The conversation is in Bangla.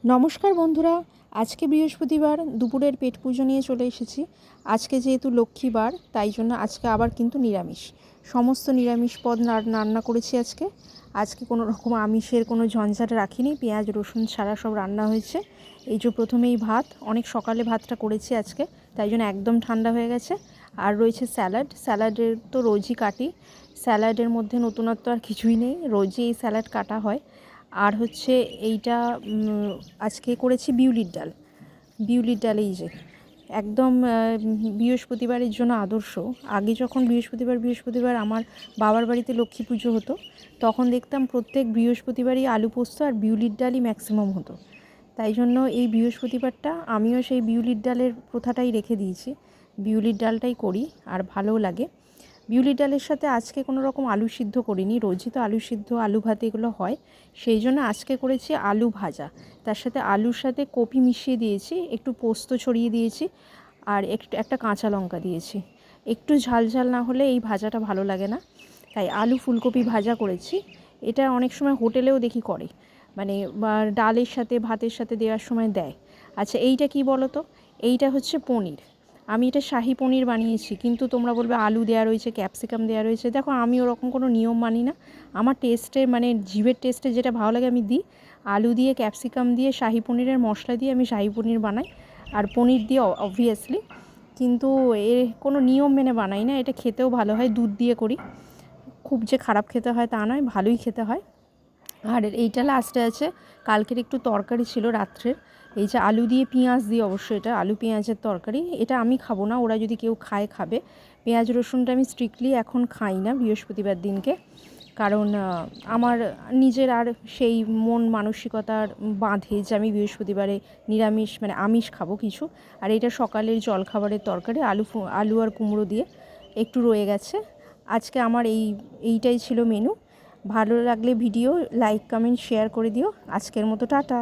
নমস্কার বন্ধুরা, আজকে বৃহস্পতিবার দুপুরের পেট পুজো নিয়ে চলে এসেছি। আজকে যেহেতু লক্ষ্মীবার তাই জন্য আজকে আবার কিন্তু নিরামিষ, সমস্ত নিরামিষ পদ রান্না করেছি। আজকে কোনো রকম আমিষের কোনো ঝঞ্ঝাট রাখিনি, পেঁয়াজ রসুন ছাড়া সব রান্না হয়েছে। এই যে প্রথমেই ভাত, অনেক সকালে ভাতটা করেছি আজকে, তাই জন্য একদম ঠান্ডা হয়ে গেছে। আর রয়েছে স্যালাডের তো রোজই কাটি, স্যালাডের মধ্যে নতুনত্ব আর কিছুই নেই, রোজই এই স্যালাড কাটা হয়। আর হচ্ছে এইটা আজকে করেছি বিউলির ডাল। এই যে একদম বৃহস্পতিবারের জন্য আদর্শ। আগে যখন বৃহস্পতিবার আমার বাবার বাড়িতে লক্ষ্মী পুজো হতো, তখন দেখতাম প্রত্যেক বৃহস্পতিবারই আলু পোস্ত আর বিউলির ডালই ম্যাক্সিমাম হতো। তাই জন্য এই বৃহস্পতিবারটা আমিও সেই বিউলির ডালের প্রথাটাই রেখে দিয়েছি, বিউলির ডালটাই করি আর ভালোও লাগে। বিউলির ডালের সাথে আজকে কোনো রকম আলু সিদ্ধ করিনি, রোজই তো আলু সিদ্ধ আলু ভাত এগুলো হয়, সেই জন্য আজকে করেছি আলু ভাজা। তার সাথে আলুর সাথে কপি মিশিয়ে দিয়েছি, একটু পোস্ত ছড়িয়ে দিয়েছি, আর একটা কাঁচা লঙ্কা দিয়েছি। একটু ঝাল ঝাল না হলে এই ভাজাটা ভালো লাগে না, তাই আলু ফুলকপি ভাজা করেছি। এটা অনেক সময় হোটেলেও দেখি করে, মানে ডালের সাথে ভাতের সাথে দেওয়ার সময় দেয়। আচ্ছা, এইটা কি বলো তো? এইটা হচ্ছে পনির। আমি এটা শাহি পনির বানিয়েছি, কিন্তু তোমরা বলবে আলু দেওয়া রয়েছে, ক্যাপসিকাম দেওয়া রয়েছে। দেখো, আমি ওরকম কোনো নিয়ম মানি না। আমার টেস্টে, মানে জিভের টেস্টে যেটা ভালো লাগে আমি দিই। আলু দিয়ে ক্যাপসিকাম দিয়ে শাহি পনিরের মশলা দিয়ে আমি শাহি পনির বানাই, আর পনির দিয়ে অবভিয়াসলি। কিন্তু এর কোনো নিয়ম মেনে বানাই না, এটা খেতেও ভালো হয়, দুধ দিয়ে করি। খুব যে খারাপ খেতে হয় তা নয়, ভালোই খেতে হয়। আর এইটা লাস্টে আছে, কালকের একটু তরকারি ছিল রাত্রের, এই যে আলু দিয়ে পেঁয়াজ দিয়ে, অবশ্যই এটা আলু পেঁয়াজের তরকারি। এটা আমি খাবো না, ওরা যদি কেউ খাবে। পেঁয়াজ রসুনটা আমি স্ট্রিক্টলি এখন খাই না বৃহস্পতিবার দিনকে, কারণ আমার নিজের আর সেই মন মানসিকতার বাঁধে যে আমি বৃহস্পতিবারে নিরামিষ, মানে আমিষ খাবো কিছু। আর এটা সকালের জলখাবারের তরকারি, আলু আর কুমড়ো দিয়ে একটু রয়ে গেছে। আজকে আমার এইটাই ছিল মেনু। ভালো লাগলে ভিডিও লাইক কমেন্ট শেয়ার করে দিও। আজকের মতো টাটা।